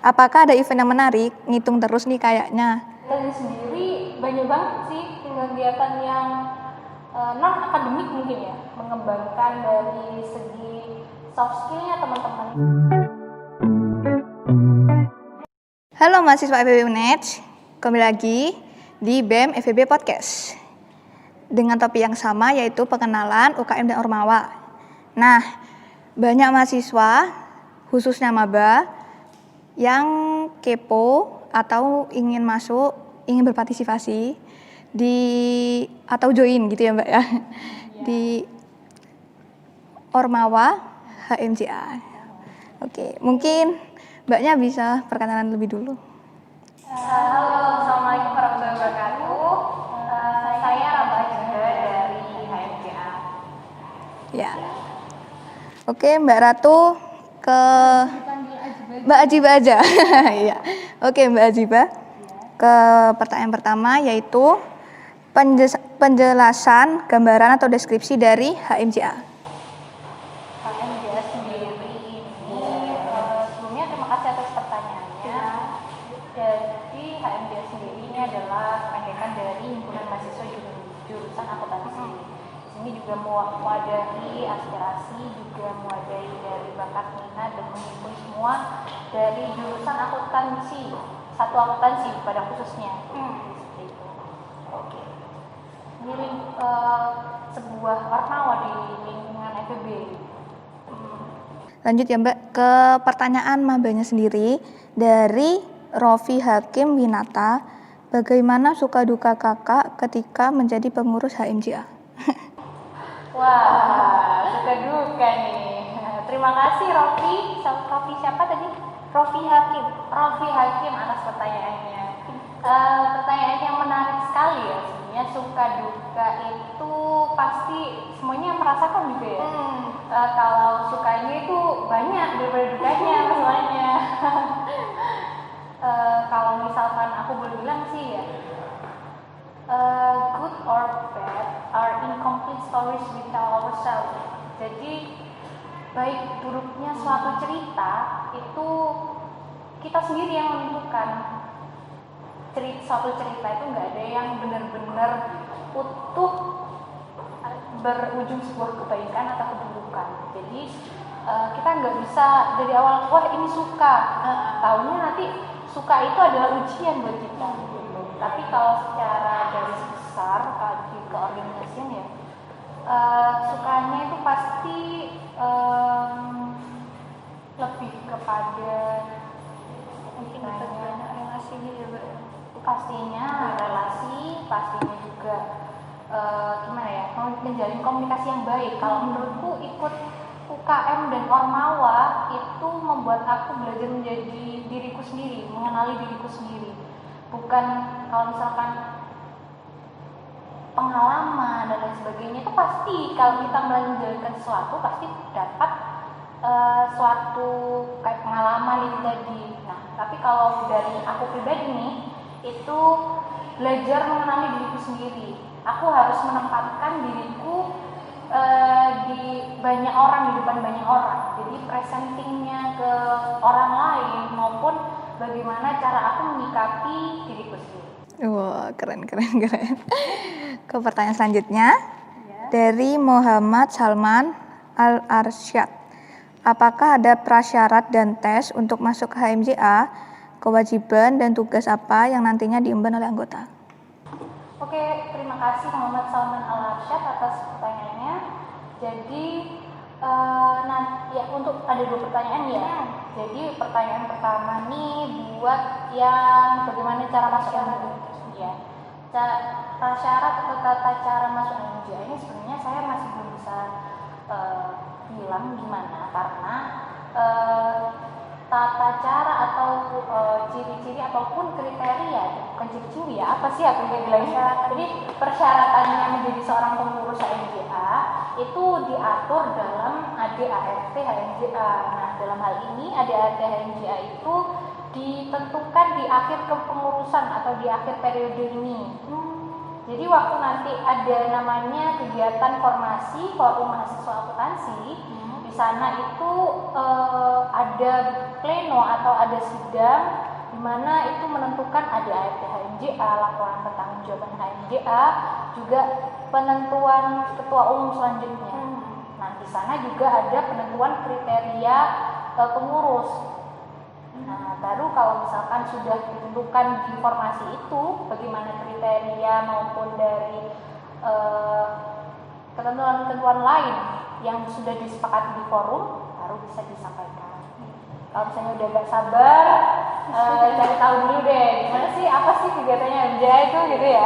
apakah ada event yang menarik? Ngitung terus nih kayaknya. Dari sendiri banyak banget sih kegiatan yang non akademik mungkin ya, mengembangkan dari segi soft skillnya teman-teman. Halo mahasiswa FEB UNED, kembali lagi di BEM FEB Podcast dengan topik yang sama, yaitu pengenalan UKM dan Ormawa. Nah, banyak mahasiswa khususnya maba yang kepo atau ingin masuk, ingin berpartisipasi di atau join gitu ya Mbak ya, di Ormawa HMJA. Oke, mungkin Mbaknya bisa perkenalan lebih dulu. Halo, assalamualaikum warahmatullahi wabarakatuh. Saya Raba juga dari HMJA. Ya. Oke, Mbak Ratu ke Mbak Ajiba aja. Iya. Oke, Mbak Ajiba. Ke pertanyaan pertama, yaitu penjelasan gambaran atau deskripsi dari HMJA. HMJA sendiri ini sebelumnya terima kasih atas pertanyaannya. Jadi HMJA sendiri ini adalah kependekan dari Himpunan Mahasiswa Jurusan Akuntansi. Ini juga mewadahi aspirasi, juga mewadahi dari bakat minat dan menghimpun semua dari jurusan akuntansi, satu akuntansi pada khususnya. Seperti itu. Oke. Ini sebuah Ormawa di lingkungan FEB. Lanjut ya Mbak, ke pertanyaan mabanya sendiri dari Rofi Hakim Winata. Bagaimana suka duka kakak ketika menjadi pengurus HMJA? Wah, suka duka nih. Terima kasih Rofi. Rofi siapa tadi? Rofi Hakim atas pertanyaannya. Pertanyaan yang menarik sekali ya. Sebenarnya suka duka itu pasti semuanya merasakan juga ya. Kalau sukanya itu banyak daripada dukanya masalahnya. Kalau misalkan aku boleh bilang sih ya, good or bad are incomplete stories we tell ourselves. Jadi baik buruknya suatu cerita itu kita sendiri yang menentukan. Suatu cerita itu nggak ada yang benar-benar utuh berujung sebuah kebaikan atau keburukan. Jadi kita nggak bisa dari awal wah ini suka, tahunya nanti suka itu adalah ujian buat kita. Tapi kalau secara garis besar di keorganisasian ya, sukanya itu pasti lebih kepada mungkin relasinya ya Mbak. Pastinya relasi, pastinya juga gimana ya, menjalin komunikasi yang baik. Kalau menurutku ikut UKM dan Ormawa itu membuat aku belajar menjadi diriku sendiri, mengenali diriku sendiri. Bukan kalau misalkan pengalaman dan lain sebagainya itu pasti kalau kita menjalankan sesuatu pasti dapat suatu kayak pengalaman itu tadi. Nah, tapi kalau dari aku pribadi nih itu belajar mengenali diriku sendiri. Aku harus menempatkan diriku di banyak orang, di depan banyak orang. Jadi presentingnya ke orang lain maupun bagaimana cara aku menyikapi diriku sendiri. Wah, keren. Ke pertanyaan selanjutnya dari Muhammad Salman Al-Arsyad. Apakah ada prasyarat dan tes untuk masuk ke HMJA? Kewajiban dan tugas apa yang nantinya diemban oleh anggota? Oke, terima kasih Muhammad Salman Al-Arsyad atas pertanyaannya. Jadi ya untuk ada 2 pertanyaan ya. Jadi pertanyaan pertama nih buat yang bagaimana cara masuk ya. Prasyarat atau tata cara masuk HMJA ini sebenarnya saya masih belum bisa bilang gimana karena tata cara atau ciri-ciri ataupun kriteria, bukan ciri-ciri ya, apa sih aku bilang syarat. Jadi persyaratannya menjadi seorang pengurus HMJA itu diatur dalam ADART HMJA. Nah, dalam hal ini ADART HMJA itu ditentukan di akhir kepengurusan atau di akhir periode ini. Jadi waktu nanti ada namanya kegiatan formasi forum mahasiswa akuntansi, di sana itu ada pleno atau ada sidang di mana itu menentukan ada ART HMJA, laporan pertanggungjawaban HMJA, juga penentuan ketua umum selanjutnya. Nah, di sana juga ada penentuan kriteria pengurus. Nah, baru kalau misalkan sudah ditentukan di formasi itu bagaimana kriteria maupun dari ketentuan-ketentuan lain yang sudah disepakati di forum, baru bisa disampaikan. Kalau misalnya udah gak sabar, cari tahu dulu deh gimana sih, apa sih kegiatannya MJA itu gitu ya.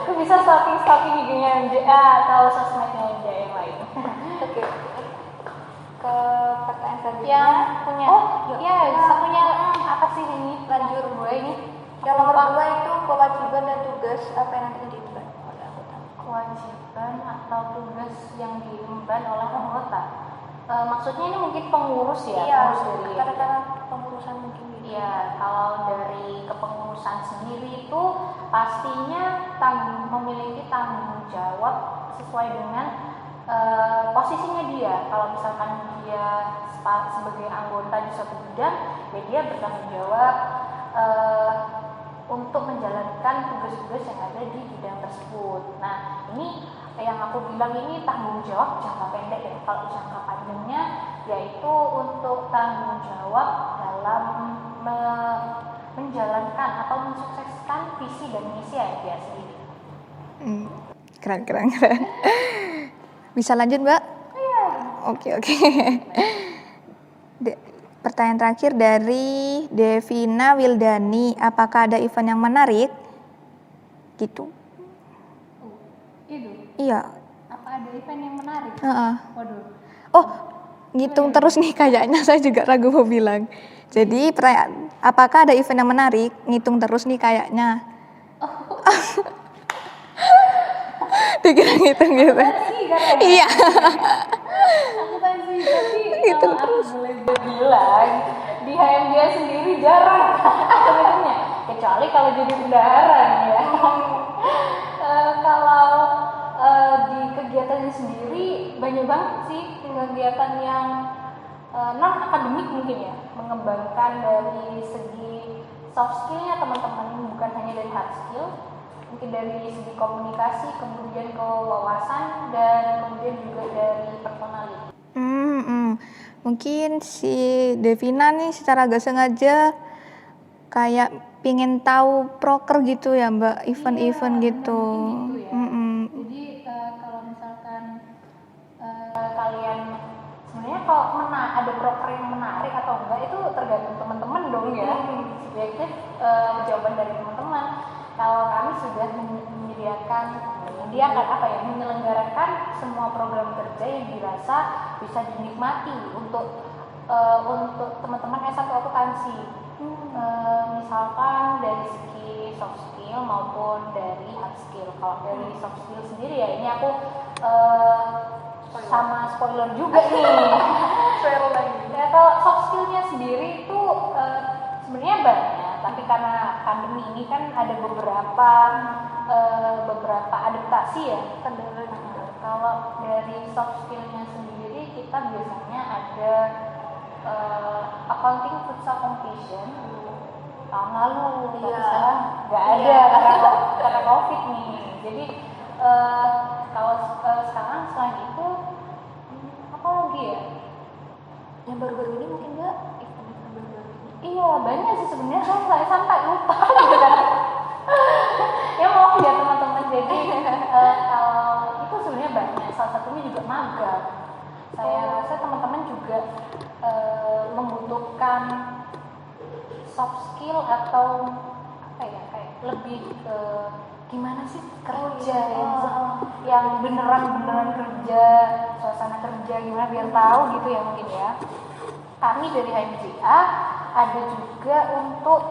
Itu bisa stalking IG-nya MJA atau sosmednya MJA yang lain. Oke. Ke pertanyaan selanjutnya. Yang punya, satunya apa sih ini? Lanjut gue ini. Yang nomor 2 itu kewajiban dan tugas apa yang nanti diemban oleh anggota. Kewajiban atau tugas yang diemban oleh anggota. Maksudnya ini mungkin pengurus ya? Iya, pengurus dari kata-kata pengurusan mungkin gitu. Iya, kalau dari kepengurusan sendiri itu pastinya memiliki tanggung jawab sesuai dengan posisinya dia. Kalau misalkan dia sebagai anggota di suatu bidang, ya dia bertanggung jawab untuk menjalankan tugas-tugas yang ada di bidang tersebut. Nah, ini yang aku bilang ini tanggung jawab jangka pendek ya. Kalau jangka panjangnya yaitu untuk tanggung jawab dalam menjalankan atau mensukseskan visi dan misi dia sendiri. Keren. Bisa lanjut, Mbak? Iya. Oke. Pertanyaan terakhir dari Devina Wildani, apakah ada event yang menarik? Gitu. Itu. Iya. Apa ada event yang menarik? Waduh. Oh, ngitung terus nih kayaknya, saya juga ragu mau bilang. Jadi pertanyaan, apakah ada event yang menarik? Ngitung terus nih kayaknya. Dikira ngitung gitu. Iya. Akuntansi, tapi Hitung kalau aku boleh bilang di HMDA sendiri jarang sebenarnya, kecuali kalau jadi bendaharaan ya. Kalau di kegiatannya sendiri banyak banget sih kegiatan yang non akademik mungkin ya, mengembangkan dari segi soft skillnya teman-teman, bukan hanya dari hard skill, mungkin dari segi komunikasi, kemudian ke wawasan, dan kemudian juga dari personality. Mungkin si Devina nih secara gak sengaja kayak pingin tahu proker gitu ya, Mbak, event-event gitu. Jadi kalau misalkan kalian sebenarnya kalau ada proker yang menarik atau enggak itu tergantung teman-teman dong ya. Subjektif jawaban dari teman-teman. Kalau kami sudah menyelenggarakan semua program kerja yang dirasa bisa dinikmati untuk teman-teman S1 akuntansi. Misalkan dari segi soft skill maupun dari hard skill. Kalau dari soft skill sendiri ya ini aku sama spoiler juga nih. Spoiler lagi. Ya, kalau soft skillnya sendiri itu sebenarnya banyak, tapi karena pandemi ini kan ada beberapa adaptasi ya. Kalau dari soft skillnya sendiri kita biasanya ada accounting futsal competition tahun lalu, tapi sekarang nggak ada karena COVID nih. Jadi kalau sekarang selain itu apa lagi ya? Yang baru-baru ini mungkin nggak event baru-baru ini. Iya, banyak sih sebenarnya, saya sampai lupa gitu kan. Ya maaf ya teman-teman, jadi kalau itu sebenarnya banyak, salah satunya juga magang. Saya rasa teman-teman juga membutuhkan soft skill atau apa ya, kayak lebih ke gimana sih kerja yang beneran kerja, suasana kerja gimana biar tahu gitu ya mungkin ya. Kami dari HMJA ada juga untuk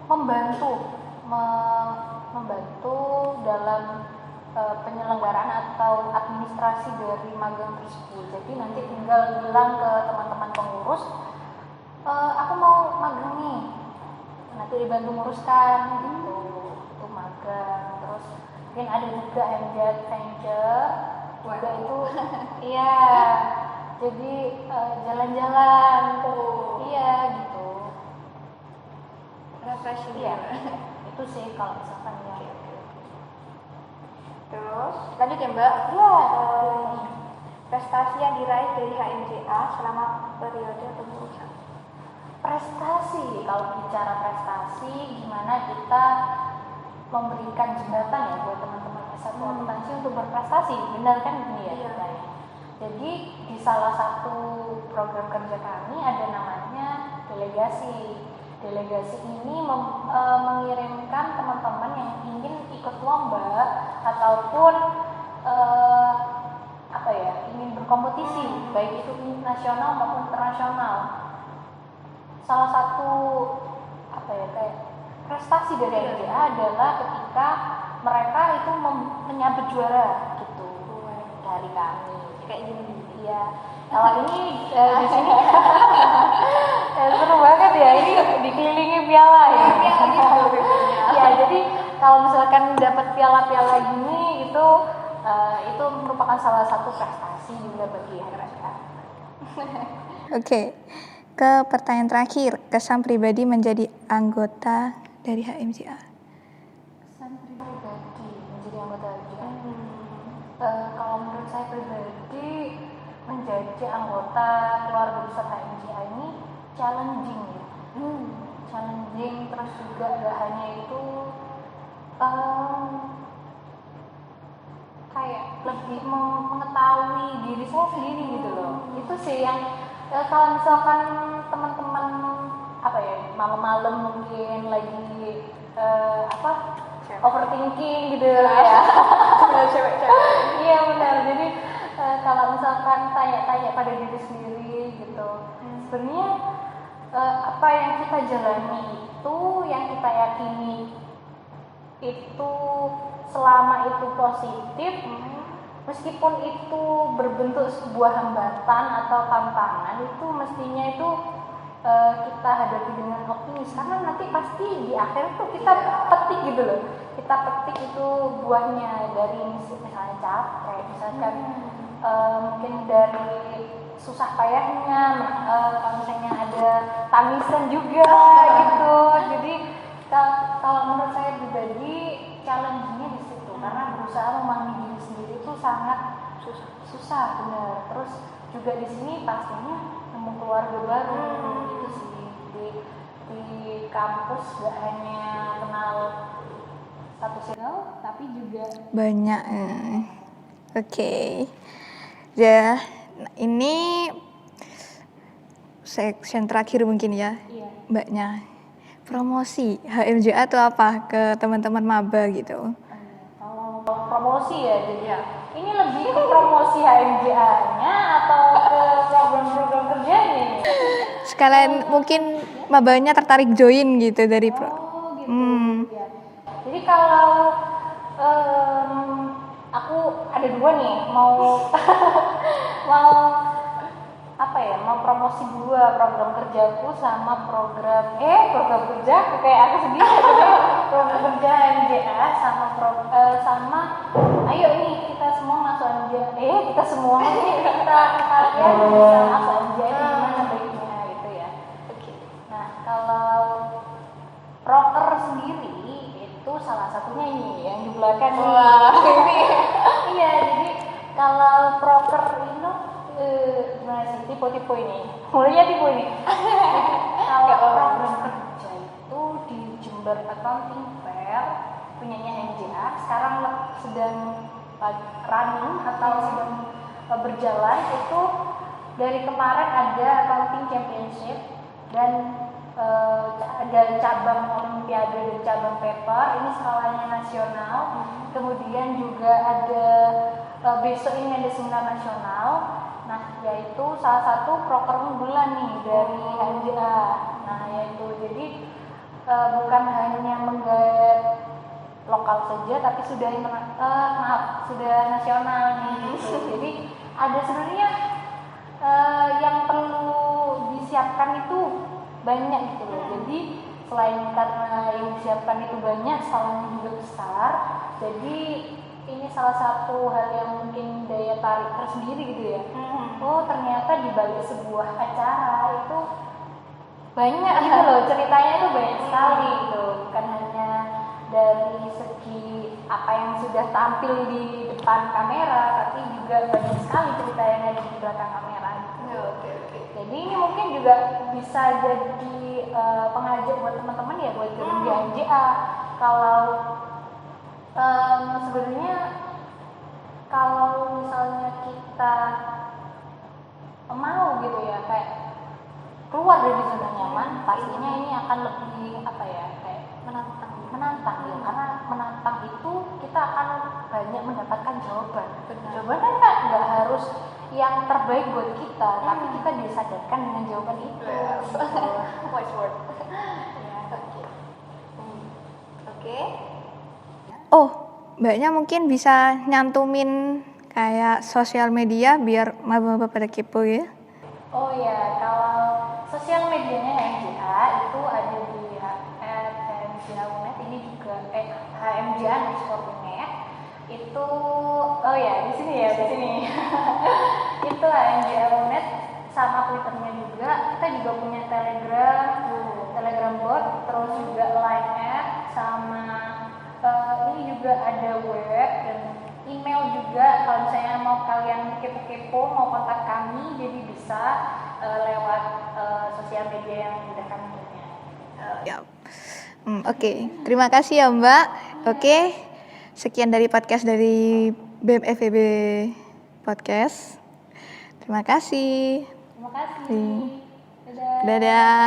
membantu dalam penyelenggaraan atau administrasi dari magang tersebut. Jadi nanti tinggal bilang ke teman-teman pengurus, aku mau magang nih, nanti dibantu nguruskan gitu untuk magang. Terus mungkin ada juga MJ Adventure juga itu iya jadi jalan-jalan. Iya gitu. Refreshing. Iya. Itu sih kalau misalkan ya. Terus lanjut ya Mbak. Iya. Prestasi yang diraih dari HMJA selama periode pengurusan. Prestasi, kalau bicara prestasi, gimana kita memberikan jembatan ya buat teman-teman S1 akuntansi untuk berprestasi, benar kan gini ya? Iya. Nah, jadi di salah satu program kerja kami ada namanya delegasi. Delegasi ini mengirimkan teman-teman yang ingin ikut lomba ataupun ingin berkompetisi, baik itu nasional maupun internasional. Salah satu prestasi dari HMJA adalah ketika mereka itu menyabet juara gitu dari kami. Kayak gini. Iya. Kalau ini di sini seru banget ya, ini dikelilingi piala ya. Ya, jadi kalau misalkan dapat piala-piala gini itu merupakan salah satu prestasi juga bagi HMJA. Oke. Ke pertanyaan terakhir, kesan pribadi menjadi anggota dari HMJA. Kesan pribadi menjadi anggota HMJA. Kalau menurut saya pribadi, menjadi anggota keluarga besar HMJA ini challenging ya. Challenging, terus juga gak hanya itu kayak lebih mengetahui diri saya sendiri gitu loh. Itu sih yang kalau misalkan teman-teman malam-malam mungkin lagi overthinking gitu ya. Cewek-cewek. Iya benar. Jadi kalau misalkan tanya-tanya pada diri sendiri gitu, sebenarnya apa yang kita jalani itu, yang kita yakini itu selama itu positif, meskipun itu berbentuk sebuah hambatan atau tantangan, itu mestinya itu kita hadapi dengan optimis, karena nanti pasti di akhir tuh kita petik gitu loh, kita petik itu buahnya dari misalnya capek, misalkan mungkin dari susah payahnya, kalau misalnya ada tangisan juga gitu. Jadi kalau menurut saya pribadi challenge-nya di situ, karena berusaha memahami diri sendiri itu sangat susah benar. Terus juga di sini pastinya nemu keluarga baru itu sih, di kampus gak hanya kenal satu circle tapi juga Banyak. Oke. Ya, ini section terakhir mungkin ya. iya. Mbaknya. Promosi HMJA itu apa ke teman-teman maba gitu? Kalau promosi ya, jadi ini lebih ke promosi HMJA-nya atau ke program-program kerjanya? Sekalian mungkin mabanya tertarik join gitu dari gitu. Ya. Jadi kalau aku ada dua nih, mau mau promosi dua program kerjaku sama program kerjaku kayak aku sendiri program kerja HMJA sama ayo nih kita semua masuk HMJA kita semua nih kalian bisa masuk HMJA gimana baiknya gitu ya. Nah kalau proker sendiri itu salah satunya ini yang di belakang ini. Iya, jadi kalau proker itu gimana sih tipe-tipe ini? Mulainya tipe ini. Kalau program kerja itu di Jember Accounting Fair punyanya HMJA, sekarang sedang running atau sedang berjalan itu dari kemarin ada Accounting Championship dan ada cabang olimpiade dan cabang paper, ini skalanya nasional. Kemudian juga ada besok ini ada seminar nasional. Nah, yaitu salah satu proker unggulan nih dari HMJA. Nah, yaitu jadi bukan hanya menggait lokal saja, tapi sudah sudah nasional nih. Gitu. Jadi ada sebenarnya yang perlu disiapkan itu banyak gitu loh. Jadi selain karena yang disiapkan itu banyak, skalanya juga besar, jadi ini salah satu hal yang mungkin daya tarik tersendiri gitu ya. Oh ternyata di balik sebuah acara itu banyak gitu loh, ceritanya itu banyak sekali gitu, bukan hanya dari segi apa yang sudah tampil di depan kamera, tapi juga banyak sekali cerita yang ada di belakang kamera gitu. Jadi ini mungkin juga bisa jadi pengajar buat teman-teman ya, buat gabung di AMJA. Kalau sebenarnya kalau misalnya kita mau gitu ya kayak keluar dari zona nyaman, pastinya ini akan lebih apa ya, kayak menantang ya, karena menantang itu kita akan banyak mendapatkan jawaban. Jawaban kan nggak harus yang terbaik buat kita, tapi kita disadarkan dengan jawaban itu. Voice word. Oke. Oh, mbaknya mungkin bisa nyantumin kayak sosial media biar maba-maba pada kepo ya. Oh ya, kalau sosial medianya HMJA itu ada di @HMJA.UNED, ini juga HMJA_UNED itu, oh ya di sini ya, di sini itu HMJA.UNED, sama Twitternya juga. Kita juga punya Telegram bot, terus juga Line app, sama ini juga ada web dan email juga. Kalau misalnya mau kalian kepo-kepo, mau kontak kami, jadi bisa lewat sosial media yang sudah kami punya. Oke. Terima kasih ya Mbak. Oke, sekian dari podcast dari BEM FEB Podcast. Terima kasih. Terima kasih. Dadah. Dadah.